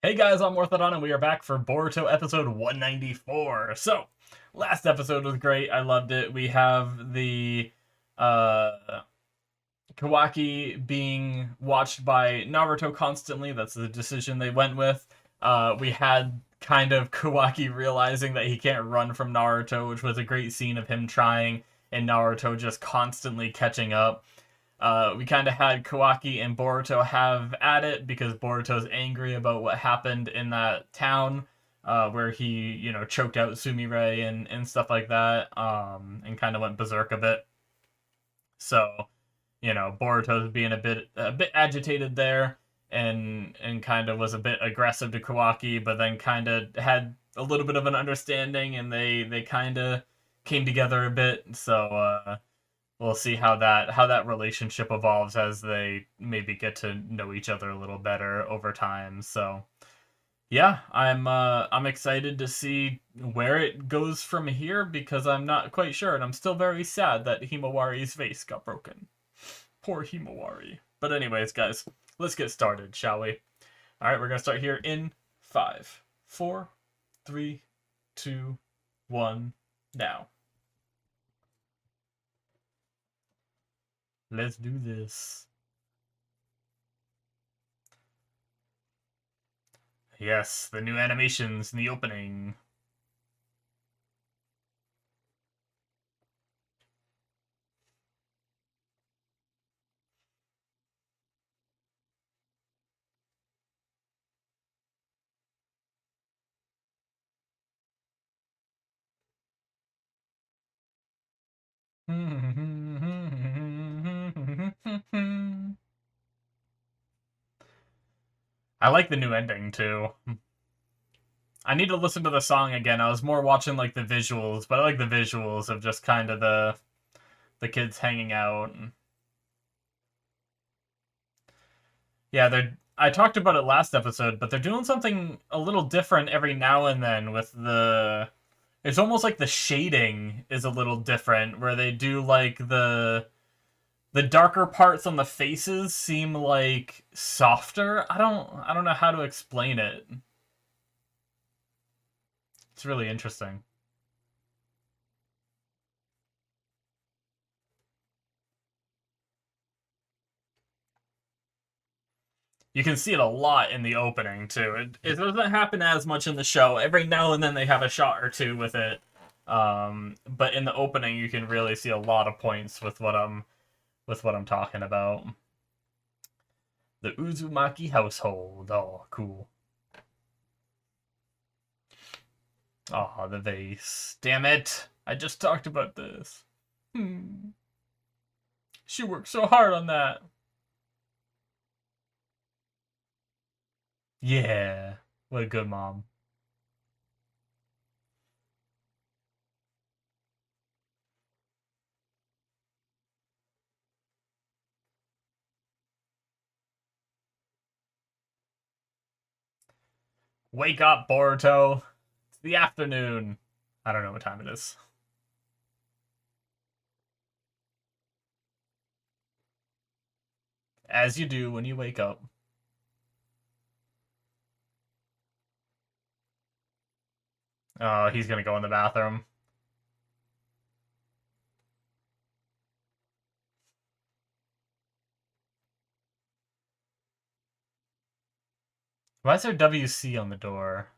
Hey guys, I'm Orthodon, and we are back for Boruto episode 194. So, last episode was great. I loved it. We have the uh, Kawaki being watched by Naruto constantly. That's the decision they went with. We had kind of Kawaki realizing that he can't run from Naruto, which was a great scene of him trying and Naruto just constantly catching up. We kind of had Kawaki and Boruto have at it because Boruto's angry about what happened in that town where he, choked out Sumire and stuff like that, and kind of went berserk a bit. So, Boruto's being a bit agitated there, and kind of was a bit aggressive to Kawaki, but then kind of had a little bit of an understanding, and they kind of came together a bit. So, we'll see how that relationship evolves as they maybe get to know each other a little better over time. So yeah, I'm excited to see where it goes from here because I'm not quite sure, and I'm still very sad that Himawari's face got broken. Poor Himawari. But anyways, guys, let's get started, shall we? All right, we're gonna start here in 5, 4, 3, 2, 1, now. Let's do this. Yes, the new animations in the opening. I like the new ending too. I need to listen to the song again. I was more watching like the visuals, but I like the visuals of just kind of the kids hanging out. Yeah, they're I talked about it last episode, but they're doing something a little different every now and then with the it's almost like the shading is a little different where they do like the darker parts on the faces seem like softer. I don't know how to explain it. It's really interesting. You can see it a lot in the opening too. It doesn't happen as much in the show. Every now and then they have a shot or two with it. But in the opening you can really see a lot of points with what I'm talking about. The Uzumaki household. Oh, cool. Oh, the vase. Damn it. I just talked about this. Hmm. She worked so hard on that. Yeah. What a good mom. Wake up, Boruto. It's the afternoon. I don't know what time it is. As you do when you wake up. Oh, he's gonna go in the bathroom. Why is there WC on the door?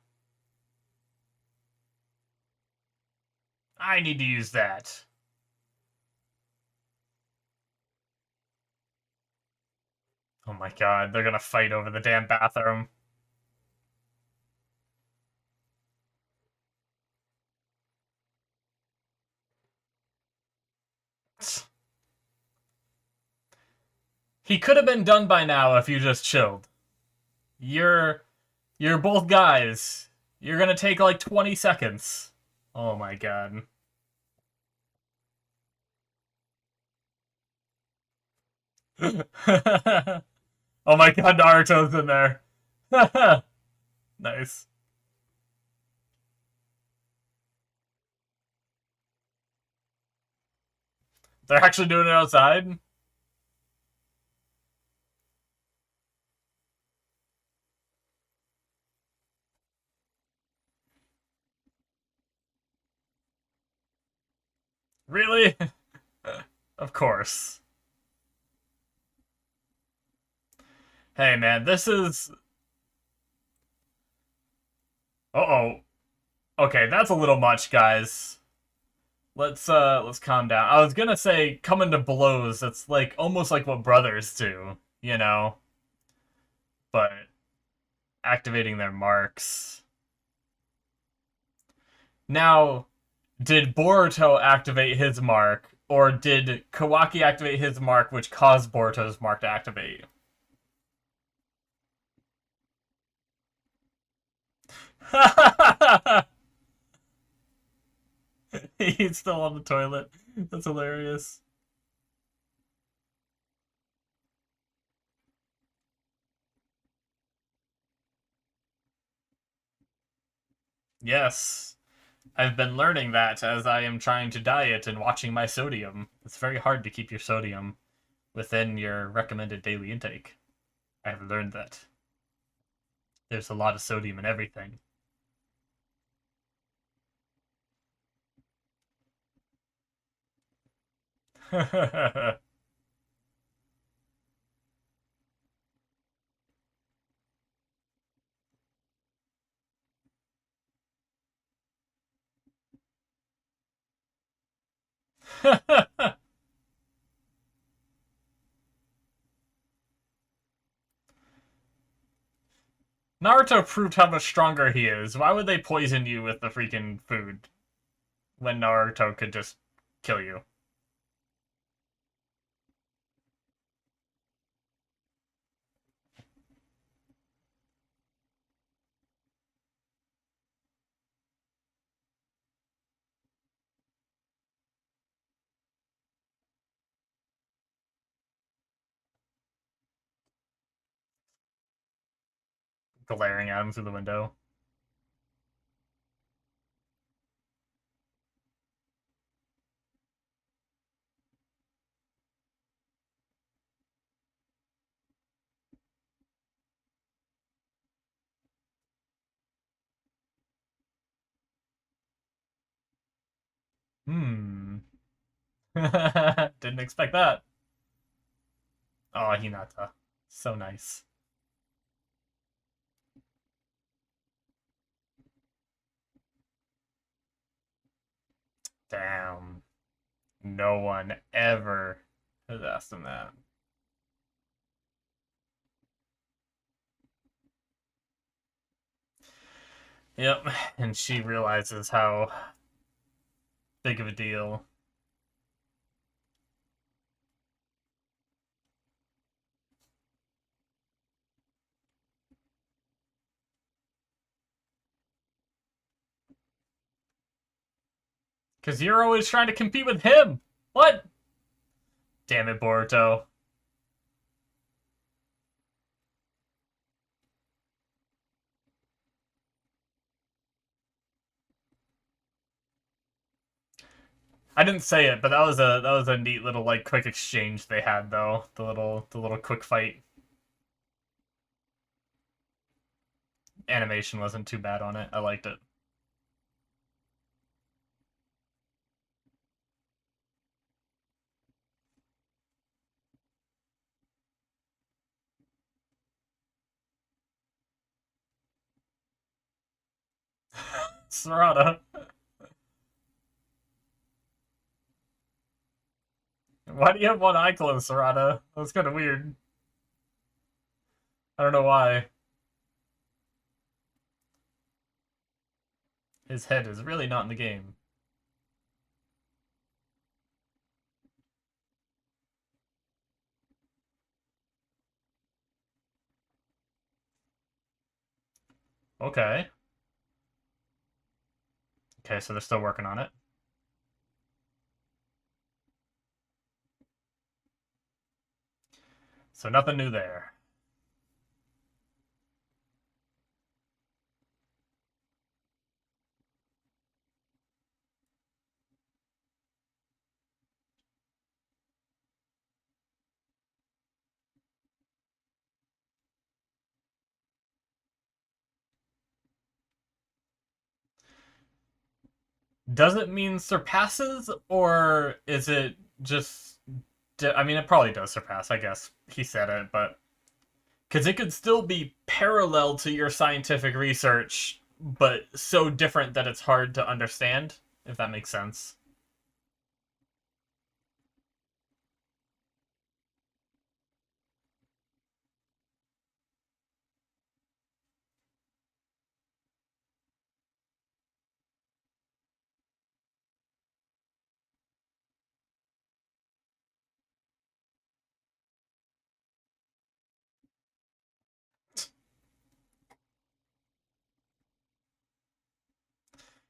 I need to use that. Oh my god, they're gonna fight over the damn bathroom. He could have been done by now if you just chilled. You're you're both guys. You're gonna take like 20 seconds. Oh my god. Oh my god, Naruto's in there. Nice. They're actually doing it outside? Really? Of course. Hey man, this is uh-oh. Okay, that's a little much, guys. Let's calm down. I was gonna say coming to blows, that's like almost like what brothers do, you know, but activating their marks. Now, did Boruto activate his mark, or did Kawaki activate his mark, which caused Boruto's mark to activate? He's still on the toilet. That's hilarious. Yes. I've been learning that as I am trying to diet and watching my sodium. It's very hard to keep your sodium within your recommended daily intake. I have learned that. There's a lot of sodium in everything. Naruto proved how much stronger he is. Why would they poison you with the freaking food when Naruto could just kill you? Glaring at him through the window. Hmm. Didn't expect that. Oh, Hinata. So nice. Damn. No one ever has asked him that. Yep. And she realizes how big of a deal. Because you're always trying to compete with him. What? Damn it, Boruto. I didn't say it, but that was a neat little like quick exchange they had though. The little quick fight animation wasn't too bad on it. I liked it. Sarada. Why do you have one eye closed, Sarada? That's kind of weird. I don't know why. His head is really not in the game. Okay. Okay, so they're still working on it. So nothing new there. Does it mean surpasses, or is it just? I mean, it probably does surpass. I guess he said it, but because it could still be parallel to your scientific research, but so different that it's hard to understand. If that makes sense.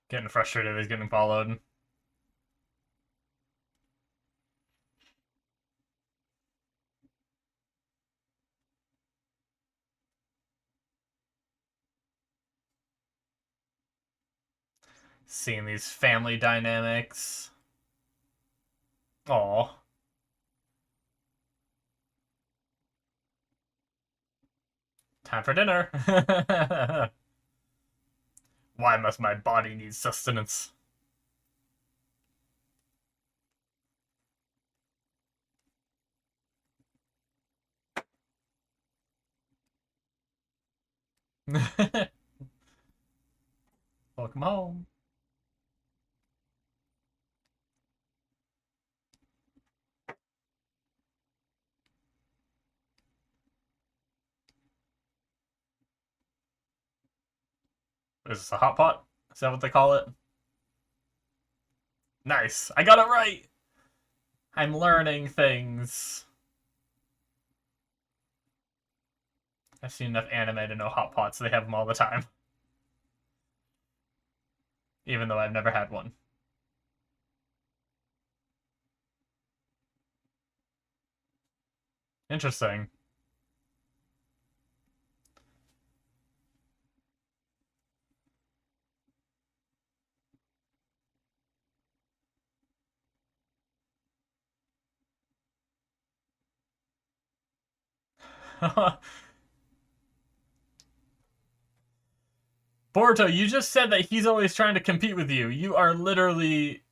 Getting frustrated, he's getting followed. Seeing these family dynamics. Aw. Time for dinner. Why must my body need sustenance? Welcome home. Is this a hot pot? Is that what they call it? Nice. I got it right. I'm learning things. I've seen enough anime to know hot pots. They have them all the time. Even though I've never had one. Interesting. Boruto, you just said that he's always trying to compete with you. You are literally,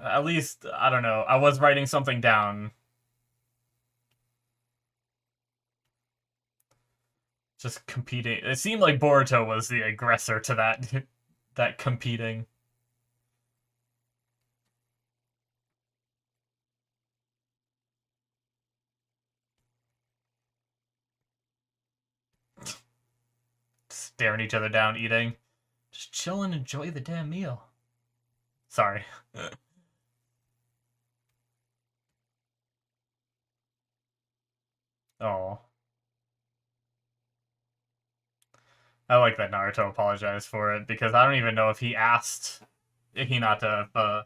at least, I don't know. I was writing something down. Just competing. It seemed like Boruto was the aggressor to that that competing. Staring each other down, eating. Just chill and enjoy the damn meal. Sorry. Oh. I like that Naruto apologized for it because I don't even know if he asked Hinata if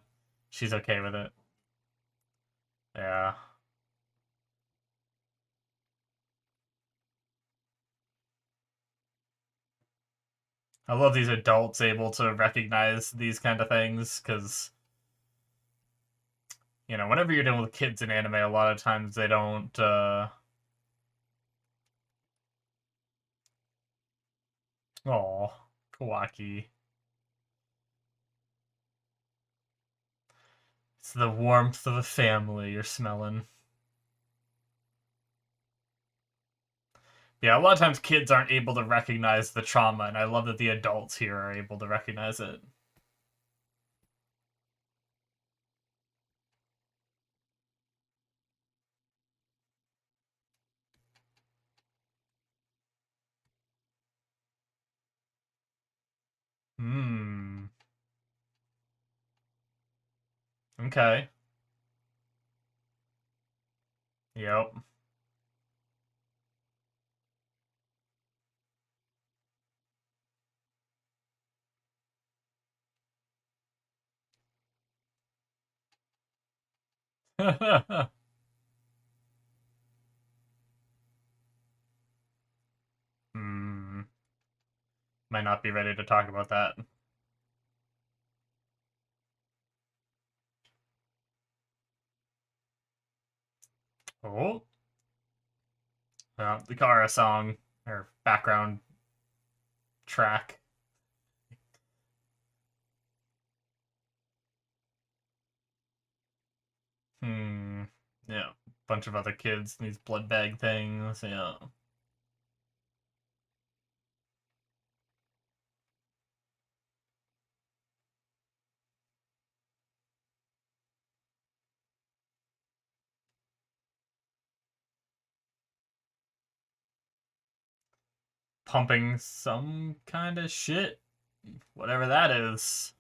she's okay with it. Yeah. I love these adults able to recognize these kind of things because, whenever you're dealing with kids in anime, a lot of times they don't, oh, Kawaki. It's the warmth of a family you're smelling. Yeah, a lot of times kids aren't able to recognize the trauma, and I love that the adults here are able to recognize it. Hmm. Okay. Yep. Hmm. Might not be ready to talk about that. Oh. The Kara song, or background track. Hmm. Yeah. Bunch of other kids, these blood bag things, yeah. Pumping some kind of shit. Whatever that is.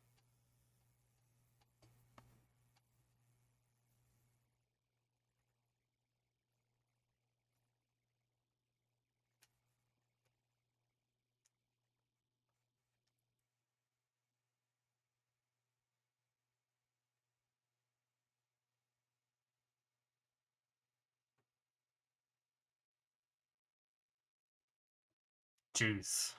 Jeez.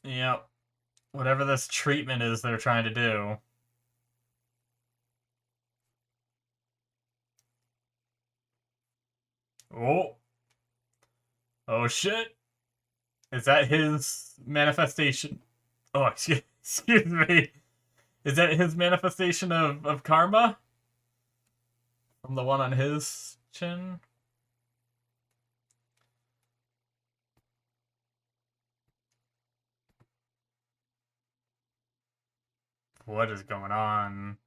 Yep. Whatever this treatment is they're trying to do. Oh. Oh shit. Is that his manifestation? Oh, excuse me. Is that his manifestation of karma? From the one on his chin? What is going on?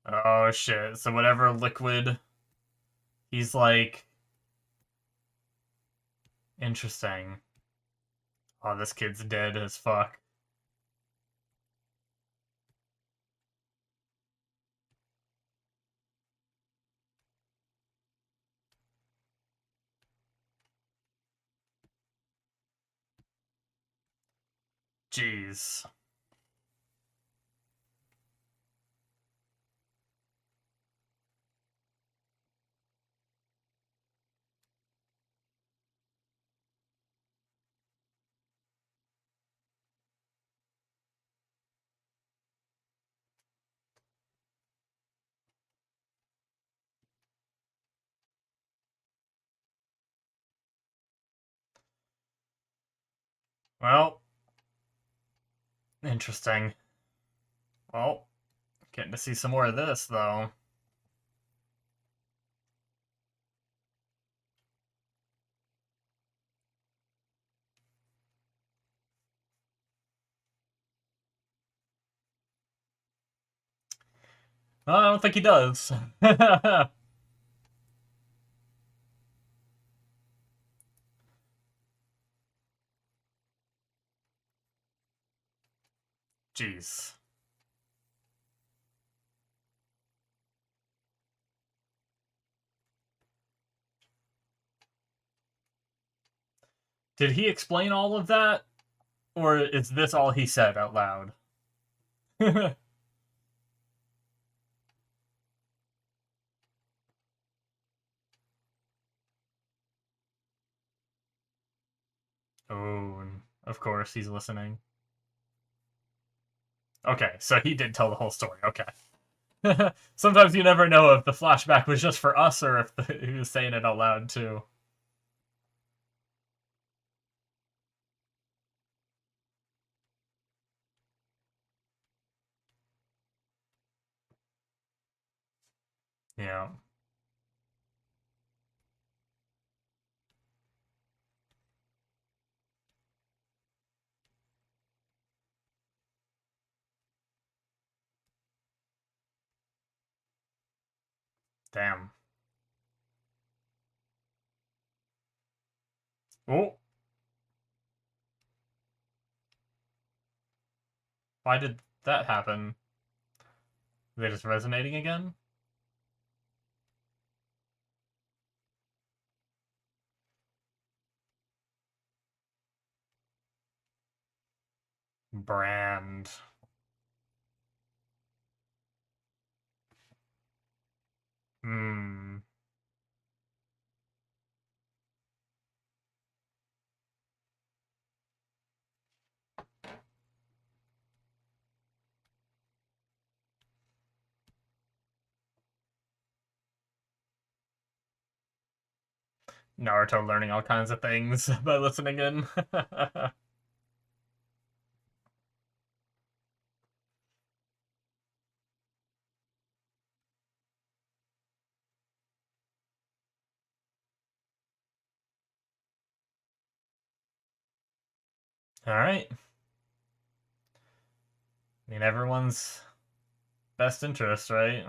Oh shit. So whatever liquid he's like interesting. Oh, this kid's dead as fuck. Jeez. Well, interesting. Well, getting to see some more of this though. Well, I don't think he does. Jeez. Did he explain all of that? Or is this all he said out loud? Oh, of course he's listening. Okay, so he did tell the whole story. Okay. Sometimes you never know if the flashback was just for us or if he was saying it out loud too. Yeah. Damn. Oh, why did that happen? Are they just resonating again? Brand. Hmm. Naruto learning all kinds of things by listening in. All right. I mean, everyone's best interest, right?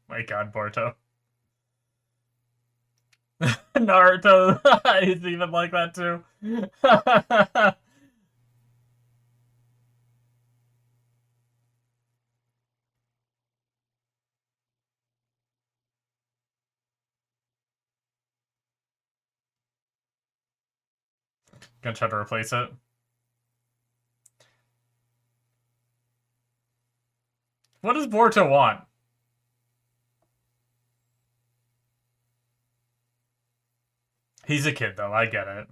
My God, Boruto. Naruto, he's even like that too. Gonna try to replace it. What does Boruto want? He's a kid, though. I get it.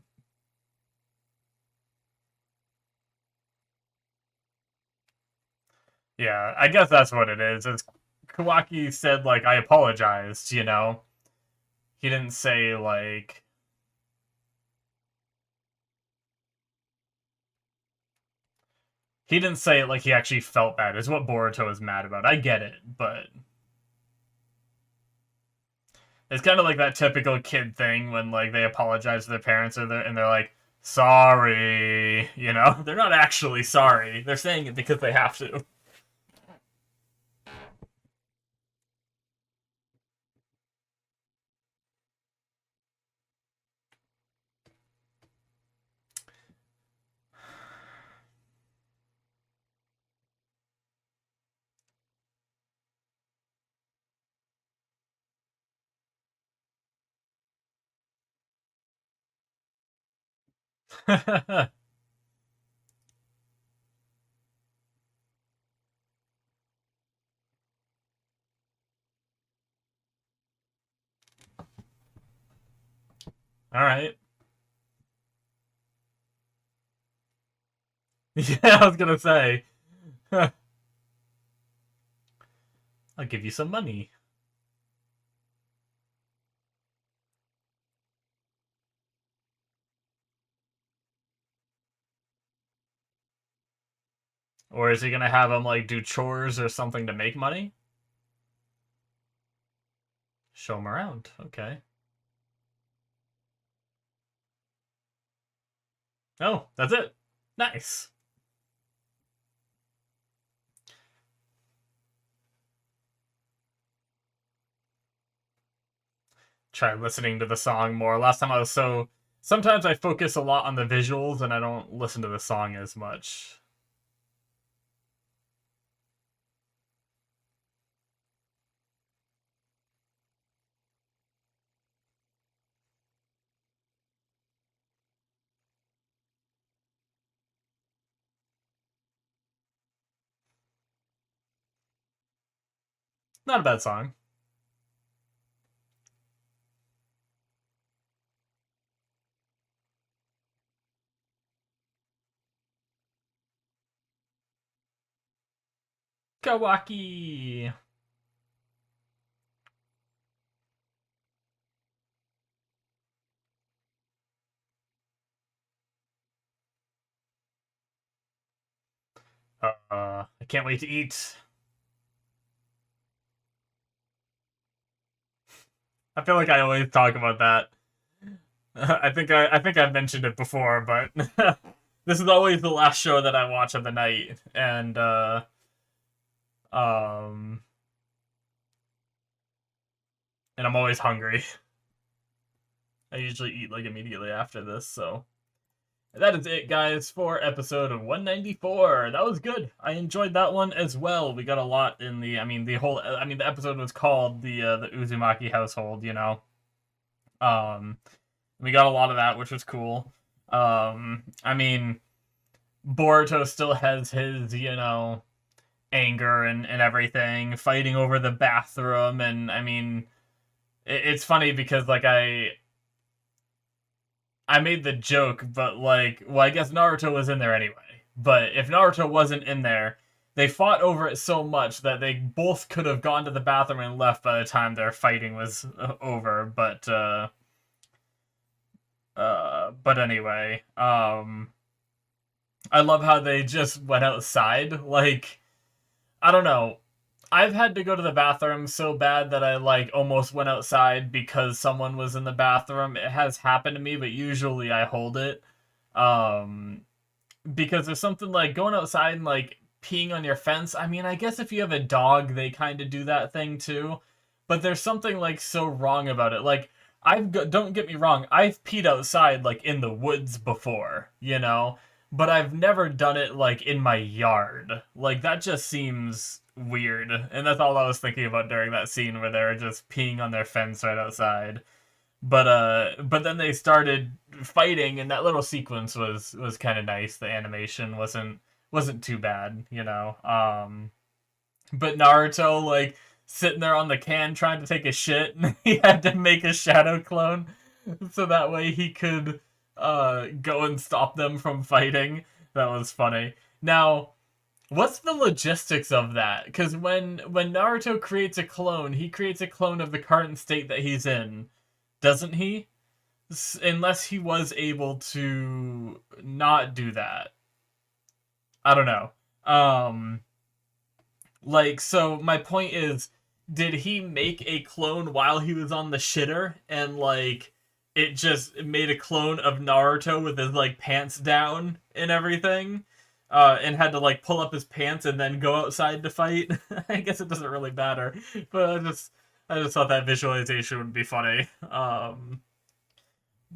Yeah, I guess that's what it is. It's Kawaki said, like, I apologized, you know? He didn't say, like... He didn't say it like he actually felt bad, is what Boruto is mad about. I get it, but... It's kind of like that typical kid thing when, like, they apologize to their parents and they're like, sorry, you know? They're not actually sorry. They're saying it because they have to. Alright. Yeah, I was gonna say. I'll give you some money. Or is he gonna have him, like, do chores or something to make money? Show him around. Okay. Oh, that's it. Nice. Try listening to the song more. Last time I was so... Sometimes I focus a lot on the visuals and I don't listen to the song as much. Not a bad song. Kawaki! I can't wait to eat. I feel like I always talk about that. I think I've mentioned it before, but this is always the last show that I watch of the night, and um, and I'm always hungry. I usually eat like immediately after this, so that is it, guys, for episode 194. That was good. I enjoyed that one as well. We got a lot in the. The episode was called the Uzumaki household. You know, um, we got a lot of that, which was cool. I mean, Boruto still has his, you know, anger and everything, fighting over the bathroom. And I mean, it's funny because like I made the joke, but like, well, I guess Naruto was in there anyway. But if Naruto wasn't in there, they fought over it so much that they both could have gone to the bathroom and left by the time their fighting was over. But anyway, I love how they just went outside. Like, I don't know. I've had to go to the bathroom so bad that I like almost went outside because someone was in the bathroom. It has happened to me, but usually I hold it. Um because there's something like going outside and like peeing on your fence. I mean, I guess if you have a dog, they kind of do that thing too. But there's something like so wrong about it. Like don't get me wrong, I've peed outside like in the woods before, you know, but I've never done it like in my yard. Like that just seems weird. And that's all I was thinking about during that scene where they're just peeing on their fence right outside. But then they started fighting, and that little sequence was kind of nice. The animation wasn't too bad, you know. But Naruto like sitting there on the can trying to take a shit, and he had to make a shadow clone so that way he could go and stop them from fighting. That was funny. Now, what's the logistics of that? Because when Naruto creates a clone, he creates a clone of the current state that he's in, doesn't he? Unless he was able to not do that. I don't know. Like, so my point is, did he make a clone while he was on the shitter and like it just made a clone of Naruto with his like pants down and everything? And had to like pull up his pants and then go outside to fight. I guess it doesn't really matter, but I just thought that visualization would be funny.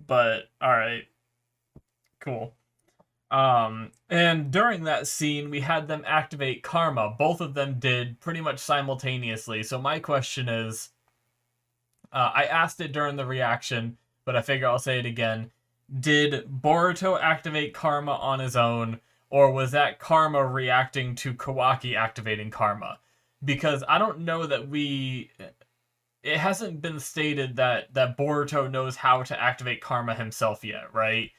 But all right, cool. And during that scene, we had them activate Karma. Both of them did pretty much simultaneously. So my question is, I asked it during the reaction, but I figure I'll say it again. Did Boruto activate Karma on his own, or was that Karma reacting to Kawaki activating Karma? Because I don't know that it hasn't been stated that Boruto knows how to activate Karma himself yet, right?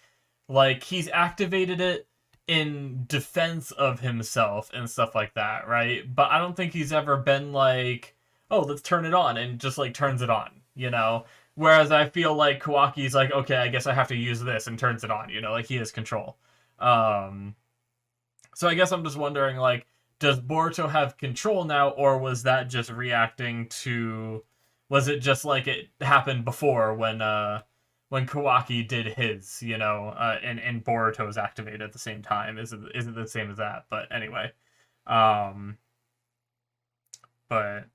Like he's activated it in defense of himself and stuff like that, right? But I don't think he's ever been like, "Oh, let's turn it on," and just like turns it on, you know? Whereas I feel like Kawaki's like, "Okay, I guess I have to use this," and turns it on, you know, like he has control. Um so I guess I'm just wondering like, does Boruto have control now, or was that just reacting to, was it just like it happened before when Kawaki did his, you know, and Boruto's activated at the same time? Is it the same as that? But anyway, um, but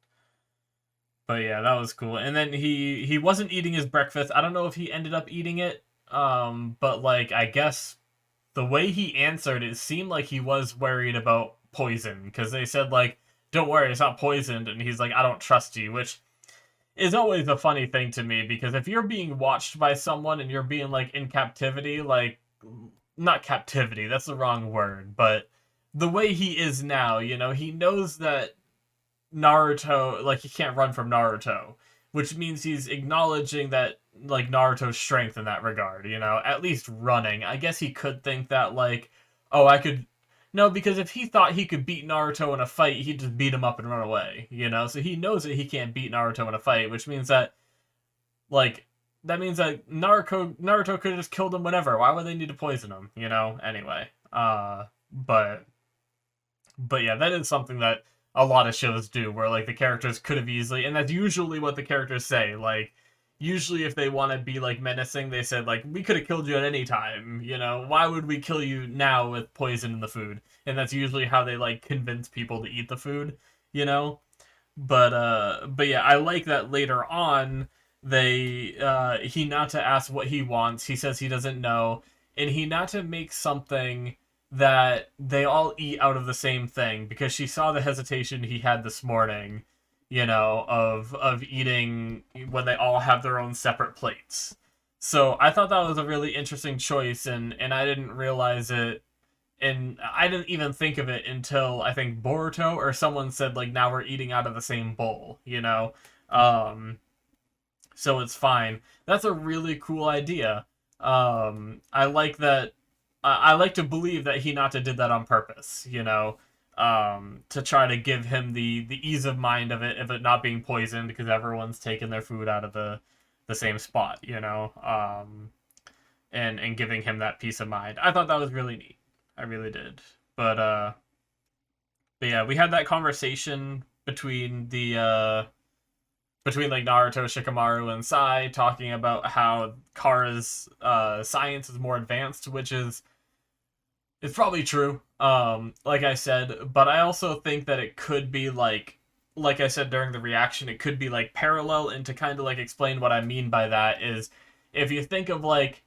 but yeah, that was cool. And then he wasn't eating his breakfast. I don't know if he ended up eating it. But like I guess the way he answered it seemed like he was worried about poison because they said like, "Don't worry, it's not poisoned," and he's like, "I don't trust you," which is always a funny thing to me because if you're being watched by someone and you're being like in captivity, like not captivity, that's the wrong word, but the way he is now, you know, he knows that Naruto, like he can't run from Naruto, which means he's acknowledging that like Naruto's strength in that regard, you know, at least running. I guess he could think that like, oh, I could, no, because if he thought he could beat Naruto in a fight, he'd just beat him up and run away, you know? So he knows that he can't beat Naruto in a fight, which means that like that means that Naruto could have just killed him whenever. Why would they need to poison him, you know? Anyway, but yeah, that is something that a lot of shows do, where like the characters could have easily, and that's usually what the characters say. Like, usually if they want to be like menacing, they said like, "We could have killed you at any time. You know, why would we kill you now with poison in the food?" And that's usually how they like convince people to eat the food. You know, but yeah, I like that later on Hinata asks what he wants. He says he doesn't know, and Hinata makes something that they all eat out of the same thing because she saw the hesitation he had this morning, you know, of eating when they all have their own separate plates. So I thought that was a really interesting choice, and I didn't realize it and I didn't even think of it until I think Boruto or someone said like now we're eating out of the same bowl, you know. Um, so it's fine. That's a really cool idea. I like that. I like to believe that Hinata did that on purpose, you know, to try to give him the ease of mind of it not being poisoned because everyone's taking their food out of the same spot, you know, and giving him that peace of mind. I thought that was really neat. I really did. But uh, but yeah, we had that conversation between like Naruto, Shikamaru, and Sai talking about how Kara's science is more advanced, which is it's probably true. Like I said, but I also think that it could be like I said during the reaction, it could be like parallel. And to kind of like explain what I mean by that is if you think of like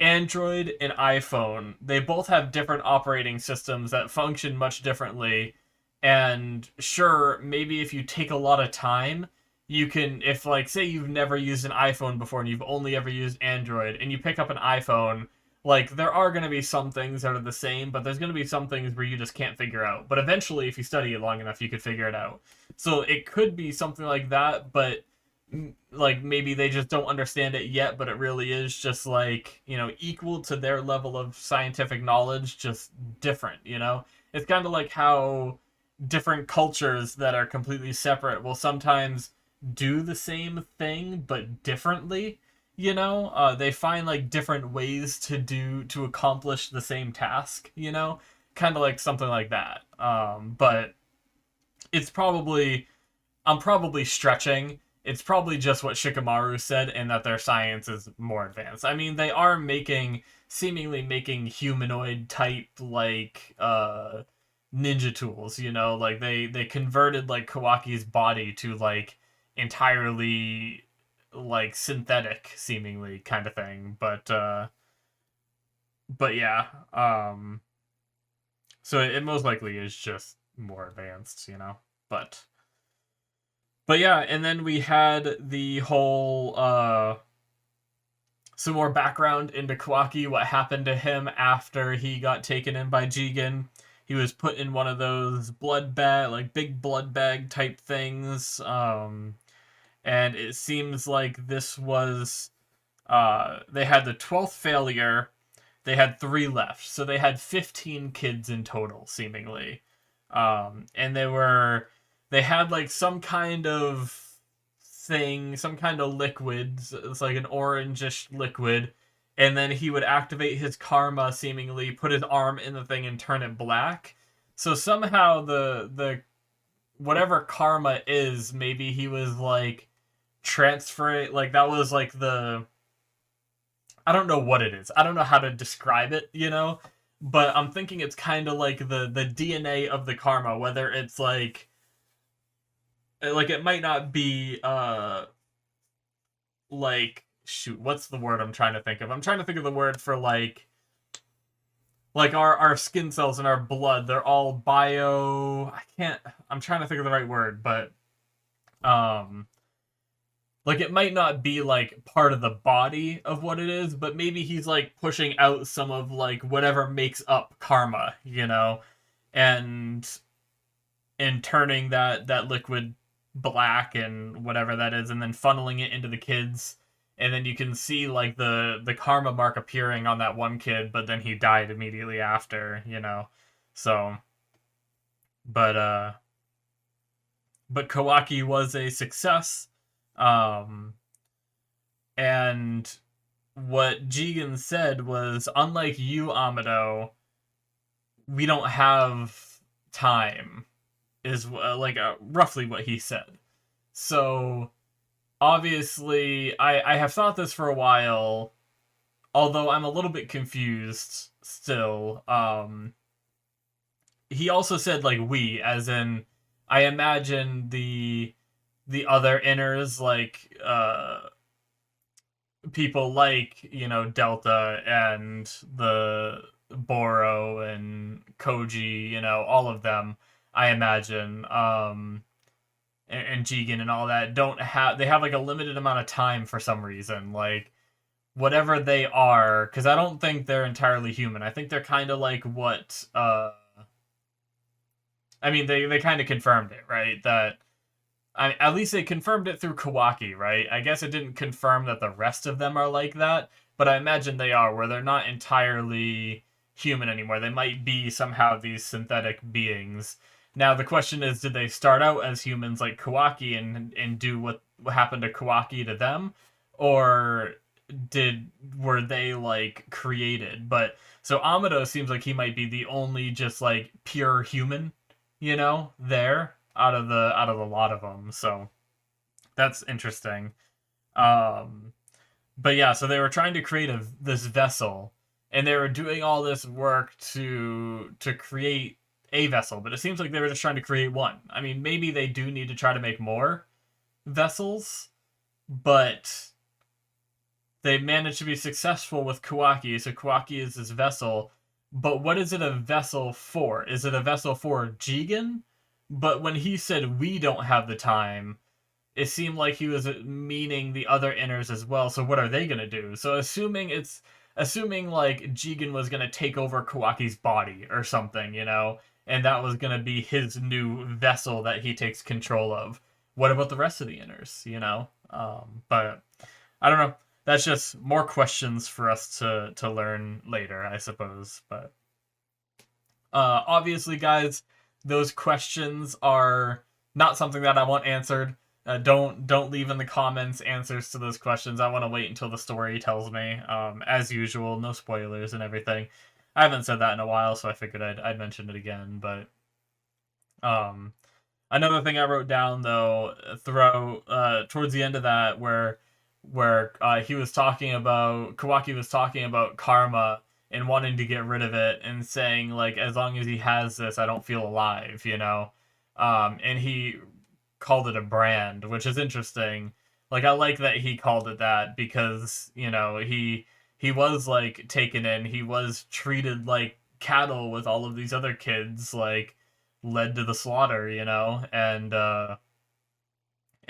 Android and iPhone, they both have different operating systems that function much differently. And sure, maybe if you take a lot of time, you can, if like, say you've never used an iPhone before and you've only ever used Android and you pick up an iPhone, like, there are going to be some things that are the same, but there's going to be some things where you just can't figure out. But eventually, if you study it long enough, you could figure it out. So it could be something like that, but like maybe they just don't understand it yet, but it really is just like, you know, equal to their level of scientific knowledge, just different, you know. It's kind of like how different cultures that are completely separate will sometimes do the same thing but differently, you know. They find like different ways to accomplish the same task, you know, kind of like something like that. But it's probably I'm probably stretching. It's probably just what Shikamaru said, and that their science is more advanced. I mean, they are seemingly making humanoid type like ninja tools. You know, like they converted like Kawaki's body to like entirely like synthetic, seemingly kind of thing. But yeah, so it most likely is just more advanced. You know, but. But yeah, and then we had the whole some more background into Kawaki, what happened to him after he got taken in by Jigen. He was put in one of those blood bag, like big blood bag type things. And it seems like this was they had the 12th failure. They had 3 left. So they had 15 kids in total, seemingly. And they had like some kind of thing, some kind of liquid. It's like an orangish liquid. And then he would activate his karma, seemingly put his arm in the thing and turn it black. So somehow the whatever karma is, maybe he was like transferring, like that was like the I don't know what it is. I don't know how to describe it, you know? But I'm thinking it's kind of like the DNA of the karma, whether it's like it might not be like shoot, what's the word I'm trying to think of? I'm trying to think of the word for like our skin cells in our blood. They're all bio. I'm trying to think of the right word, but um like it might not be like part of the body of what it is, but maybe he's like pushing out some of like whatever makes up karma, you know, and turning that liquid black and whatever that is, and then funneling it into the kids. And then you can see like the karma mark appearing on that one kid, but then he died immediately after, you know. So but but Kawaki was a success. Um and what Jigen said was, unlike you, Amado, we don't have time, is roughly what he said. So obviously, I have thought this for a while, although I'm a little bit confused still. He also said like we, as in I imagine the other inners, like people like, you know, Delta and the Boro and Koji, you know, all of them, I imagine, and Jigen and all that, don't have they have like a limited amount of time for some reason. Like whatever they are, because I don't think they're entirely human. I think they're kind of like what I mean, they kind of confirmed it, right? That at least they confirmed it through Kawaki, right? I guess it didn't confirm that the rest of them are like that, but I imagine they are, where they're not entirely human anymore. They might be somehow these synthetic beings. Now the question is, did they start out as humans like Kawaki and do what happened to Kawaki to them, or were they like created? But so Amado seems like he might be the only just like pure human, there out of the lot of them. So that's interesting. Um, but yeah, so they were trying to create this vessel, and they were doing all this work to create a vessel. But it seems like they were just trying to create one. I mean, maybe they do need to try to make more vessels, but they managed to be successful with Kawaki. So Kawaki is this vessel, but what is it a vessel for? Is it a vessel for Jigen? But when he said we don't have the time, it seemed like he was meaning the other inners as well. So what are they gonna do? So assuming like Jigen was gonna take over Kawaki's body or something, and that was gonna be his new vessel that he takes control of. What about the rest of the inners? But I don't know. That's just more questions for us to learn later, I suppose. But obviously, guys, those questions are not something that I want answered. Don't leave in the comments answers to those questions. I want to wait until the story tells me. As usual, no spoilers and everything. I haven't said that in a while, so I figured I'd mention it again. But another thing I wrote down though, towards the end of that, where he was talking about Kawaki was talking about karma and wanting to get rid of it and saying like, as long as he has this, I don't feel alive. And he called it a brand, which is interesting. Like, I like that he called it that because he was like taken in, he was treated like cattle with all of these other kids, like led to the slaughter,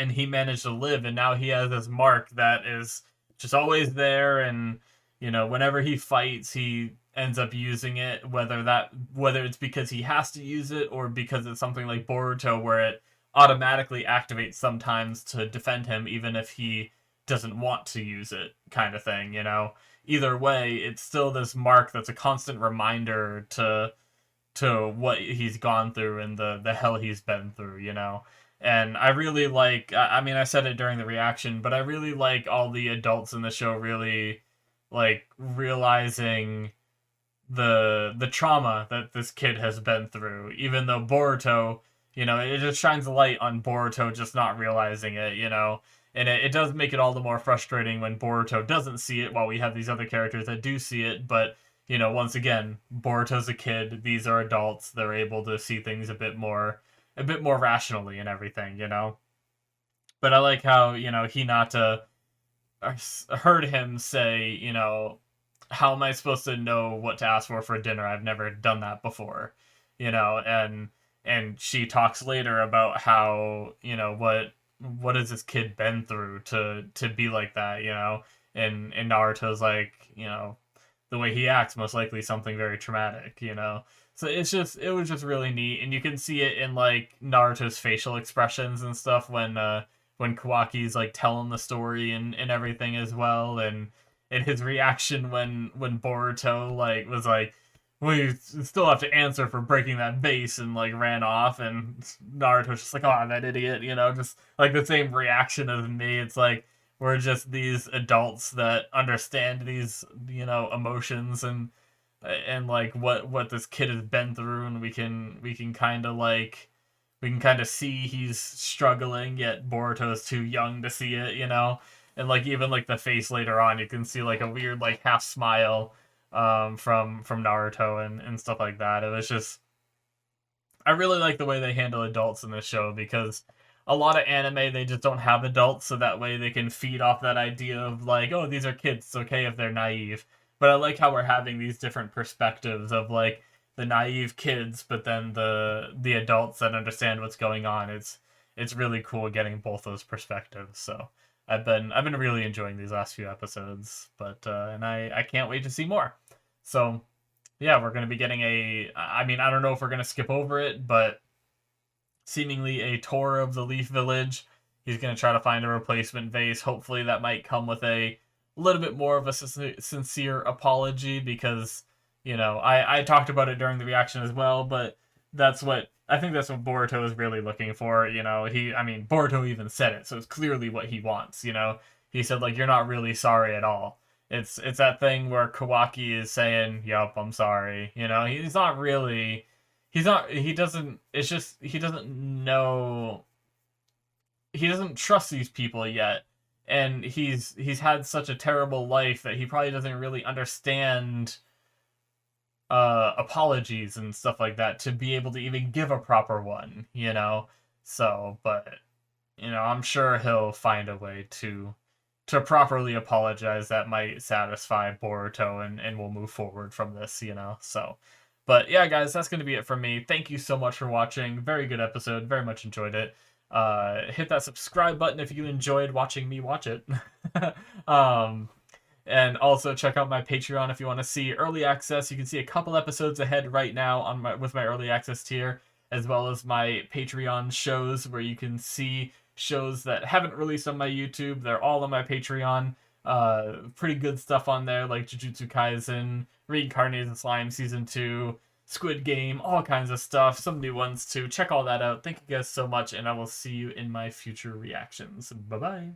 and he managed to live, and now he has this mark that is just always there. And whenever he fights, he ends up using it, whether it's because he has to use it or because it's something like Boruto where it automatically activates sometimes to defend him even if he doesn't want to use it, kind of thing. Either way, it's still this mark that's a constant reminder to what he's gone through and the hell he's been through. And I really like, I mean, I said it during the reaction, but I really like all the adults in the show really like realizing the trauma that this kid has been through, even though Boruto, it just shines a light on Boruto just not realizing it. And it does make it all the more frustrating when Boruto doesn't see it while we have these other characters that do see it. But once again, Boruto's a kid, these are adults, they're able to see things a bit more rationally and everything. But I like how Hinata heard him say, how am I supposed to know what to ask for dinner? I've never done that before. And she talks later about how, what has this kid been through to be like that. And Naruto's like, the way he acts, most likely something very traumatic. So it was just really neat, and you can see it in like Naruto's facial expressions and stuff when Kawaki's like telling the story and everything as well, and his reaction when Boruto like was like, well, you still have to answer for breaking that vase, and like ran off, and Naruto's just like, oh, that idiot, just like the same reaction as me. It's like we're just these adults that understand these emotions and like what this kid has been through, and we can kind of see he's struggling, yet Boruto's too young to see it. And like even like the face later on, you can see like a weird like half smile from Naruto and stuff like that. It was just, I really like the way they handle adults in this show, because a lot of anime, they just don't have adults, so that way they can feed off that idea of like, oh, these are kids, it's okay if they're naive. But I like how we're having these different perspectives of like the naive kids, but then the adults that understand what's going on. It's really cool getting both those perspectives. So I've been really enjoying these last few episodes, but and I can't wait to see more. So yeah, we're gonna be getting I mean, I don't know if we're gonna skip over it, but seemingly a tour of the Leaf Village. He's gonna try to find a replacement vase. Hopefully, that might come with a little bit more of a sincere apology, because I talked about it during the reaction as well, but I think that's what Boruto is really looking for. I mean, Boruto even said it, so it's clearly what he wants. He said, like, you're not really sorry at all. It's that thing where Kawaki is saying, "Yup, I'm sorry." He's not really. He's not. He doesn't. It's just he doesn't know. He doesn't trust these people yet, and he's had such a terrible life that he probably doesn't really understand apologies and stuff like that to be able to even give a proper one. So, but I'm sure he'll find a way to properly apologize that might satisfy Boruto, and we'll move forward from this. So, but yeah, guys, that's going to be it from me. Thank you so much for watching. Very good episode. Very much enjoyed it. Hit that subscribe button if you enjoyed watching me watch it. um, and also check out my Patreon if you want to see early access. You can see a couple episodes ahead right now with my early access tier, as well as my Patreon shows, where you can see shows that haven't released on my YouTube. They're all on my Patreon. Pretty good stuff on there, like Jujutsu Kaisen, Reincarnated Slime Season 2, Squid Game, all kinds of stuff. Some new ones too. Check all that out. Thank you guys so much, and I will see you in my future reactions. Bye-bye.